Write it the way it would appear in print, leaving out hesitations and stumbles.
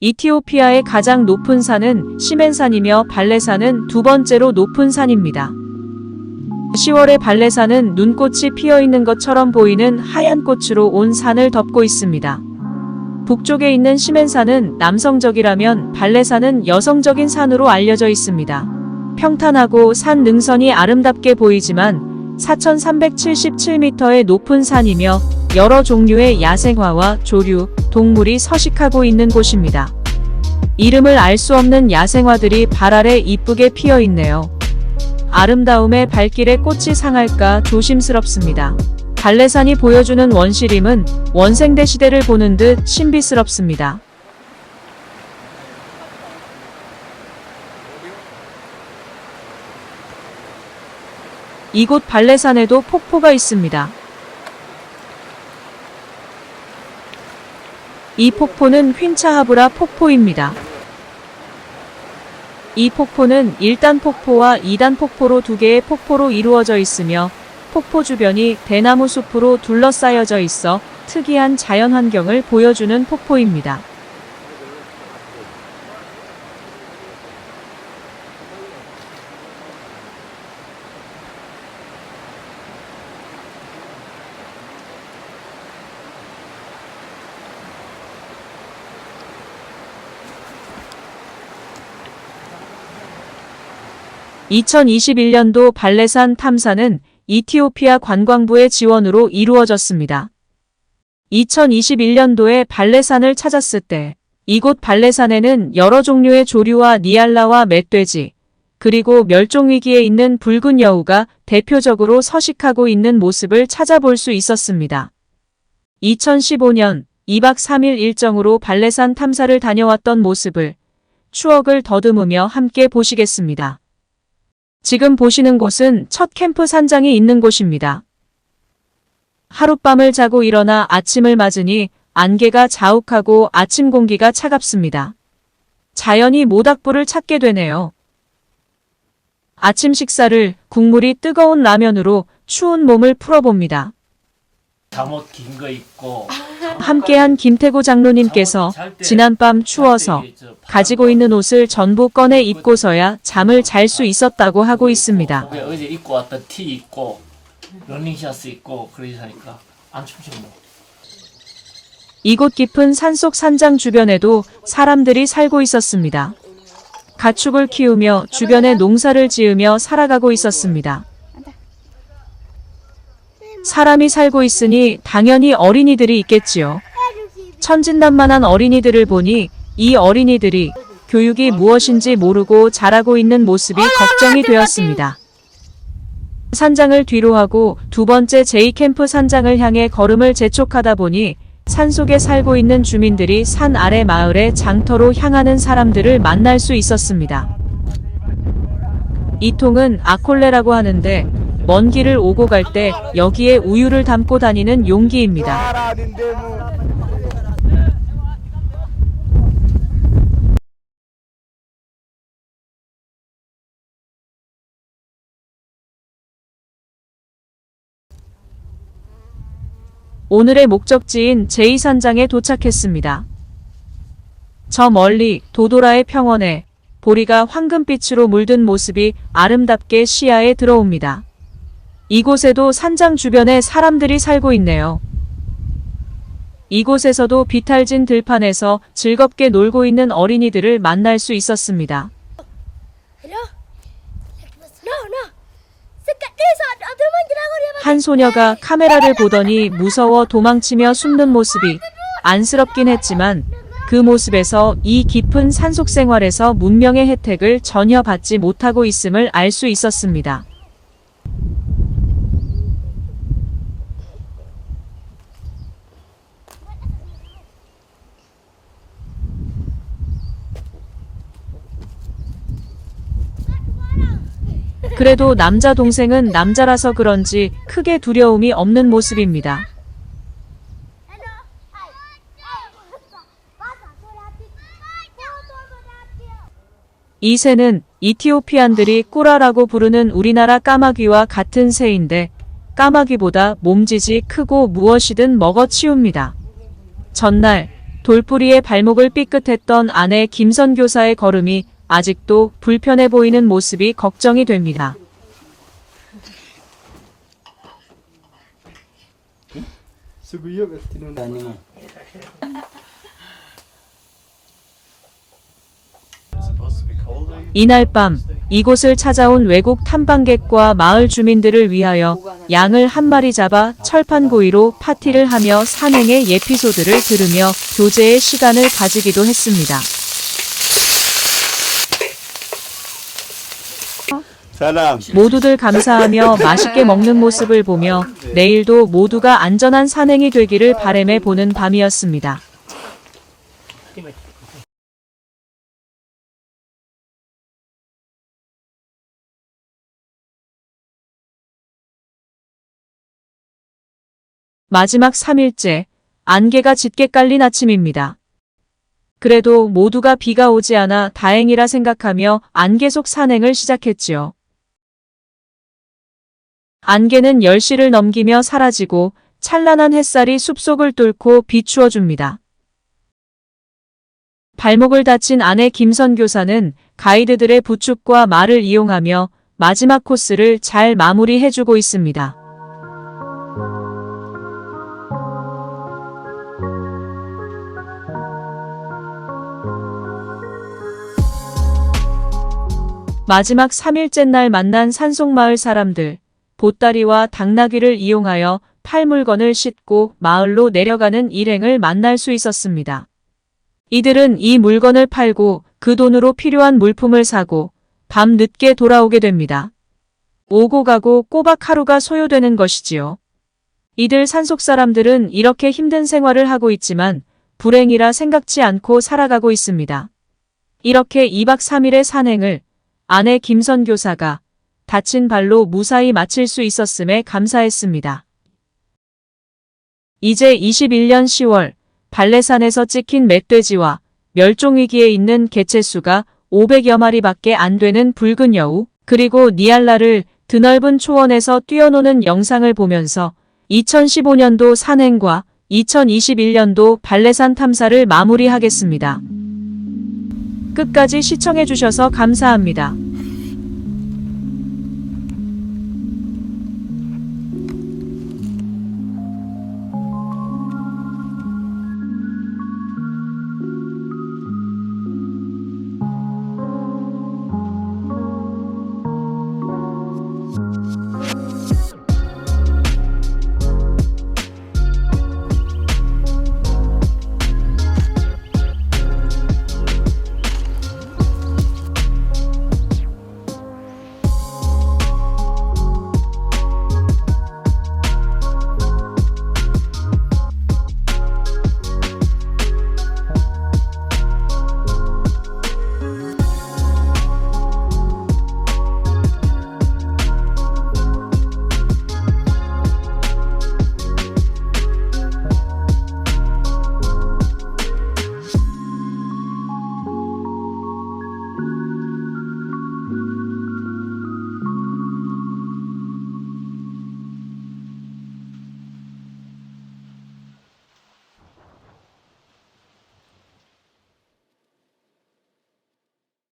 이티오피아의 가장 높은 산은 시멘산이며 발레산은 두 번째로 높은 산입니다. 10월의 발레산은 눈꽃이 피어있는 것처럼 보이는 하얀 꽃으로 온 산을 덮고 있습니다. 북쪽에 있는 시멘산은 남성적이라면 발레산은 여성적인 산으로 알려져 있습니다. 평탄하고 산 능선이 아름답게 보이지만 4,377m의 높은 산이며 여러 종류의 야생화와 조류, 동물이 서식하고 있는 곳입니다. 이름을 알 수 없는 야생화들이 발 아래 이쁘게 피어 있네요. 아름다움의 발길에 꽃이 상할까 조심스럽습니다. 발레산이 보여주는 원시림은 원생대 시대를 보는 듯 신비스럽습니다. 이곳 발레산에도 폭포가 있습니다. 이 폭포는 휜차하브라 폭포입니다. 이 폭포는 1단 폭포와 2단 폭포로 두 개의 폭포로 이루어져 있으며 폭포 주변이 대나무 숲으로 둘러싸여져 있어 특이한 자연환경을 보여주는 폭포입니다. (2021년도) 발레산 탐사는 이티오피아 관광부의 지원으로 이루어졌습니다. 2021년도에 발레산을 찾았을 때 이곳 발레산에는 여러 종류의 조류와 니알라와 멧돼지, 그리고 멸종위기에 있는 붉은 여우가 대표적으로 서식하고 있는 모습을 찾아볼 수 있었습니다. 2015년 2박 3일 일정으로 발레산 탐사를 다녀왔던 모습을 추억을 더듬으며 함께 보시겠습니다. 지금 보시는 곳은 첫 캠프 산장이 있는 곳입니다. 하룻밤을 자고 일어나 아침을 맞으니 안개가 자욱하고 아침 공기가 차갑습니다. 자연히 모닥불을 찾게 되네요. 아침 식사를 국물이 뜨거운 라면으로 추운 몸을 풀어봅니다. 잠옷 긴 거 입고 함께한 김태구 장로님께서 지난밤 추워서 가지고 있는 옷을 전부 꺼내 입고서야 잠을 잘 수 있었다고 하고 있습니다. 어제 입고 왔던 티 입고 러닝샷스 입고 그러니까 안 춥죠 뭐. 이곳 깊은 산속 산장 주변에도 사람들이 살고 있었습니다. 가축을 키우며 주변에 농사를 지으며 살아가고 있었습니다. 사람이 살고 있으니 당연히 어린이들이 있겠지요. 천진난만한 어린이들을 보니 이 어린이들이 교육이 무엇인지 모르고 자라고 있는 모습이 걱정이 되었습니다. 산장을 뒤로 하고 두 번째 제2캠프 산장을 향해 걸음을 재촉하다 보니 산속에 살고 있는 주민들이 산 아래 마을의 장터로 향하는 사람들을 만날 수 있었습니다. 이 통은 아콜레라고 하는데 먼 길을 오고 갈 때 여기에 우유를 담고 다니는 용기입니다. 오늘의 목적지인 제2산장에 도착했습니다. 저 멀리 도도라의 평원에 보리가 황금빛으로 물든 모습이 아름답게 시야에 들어옵니다. 이곳에도 산장 주변에 사람들이 살고 있네요. 이곳에서도 비탈진 들판에서 즐겁게 놀고 있는 어린이들을 만날 수 있었습니다. 한 소녀가 카메라를 보더니 무서워 도망치며 숨는 모습이 안쓰럽긴 했지만 그 모습에서 이 깊은 산속 생활에서 문명의 혜택을 전혀 받지 못하고 있음을 알 수 있었습니다. 그래도 남자 동생은 남자라서 그런지 크게 두려움이 없는 모습입니다. 이 새는 이티오피안들이 꾸라라고 부르는 우리나라 까마귀와 같은 새인데 까마귀보다 몸짓이 크고 무엇이든 먹어치웁니다. 전날 돌뿌리에 발목을 삐끗했던 아내 김선 교사의 걸음이 아직도 불편해 보이는 모습이 걱정이 됩니다. 이날 밤 이곳을 찾아온 외국 탐방객과 마을 주민들을 위하여 양을 한 마리 잡아 철판구이로 파티를 하며 산행의 에피소드를 들으며 교제의 시간을 가지기도 했습니다. 모두들 감사하며 맛있게 먹는 모습을 보며 내일도 모두가 안전한 산행이 되기를 바람해 보는 밤이었습니다. 마지막 3일째, 안개가 짙게 깔린 아침입니다. 그래도 모두가 비가 오지 않아 다행이라 생각하며 안개 속 산행을 시작했지요. 안개는 10시를 넘기며 사라지고 찬란한 햇살이 숲속을 뚫고 비추어줍니다. 발목을 다친 아내 김선 교사는 가이드들의 부축과 말을 이용하며 마지막 코스를 잘 마무리해주고 있습니다. 마지막 3일째 날 만난 산속마을 사람들, 보따리와 당나귀를 이용하여 팔물건을 싣고 마을로 내려가는 일행을 만날 수 있었습니다. 이들은 이 물건을 팔고 그 돈으로 필요한 물품을 사고 밤 늦게 돌아오게 됩니다. 오고 가고 꼬박 하루가 소요되는 것이지요. 이들 산속 사람들은 이렇게 힘든 생활을 하고 있지만 불행이라 생각지 않고 살아가고 있습니다. 이렇게 2박 3일의 산행을 아내 김선 교사가 다친 발로 무사히 마칠 수 있었음에 감사했습니다. 이제 21년 10월 발레산에서 찍힌 멧돼지와 멸종위기에 있는 개체수가 500여 마리밖에 안 되는 붉은 여우, 그리고 니알라를 드넓은 초원에서 뛰어노는 영상을 보면서 2015년도 산행과 2021년도 발레산 탐사를 마무리하겠습니다. 끝까지 시청해주셔서 감사합니다.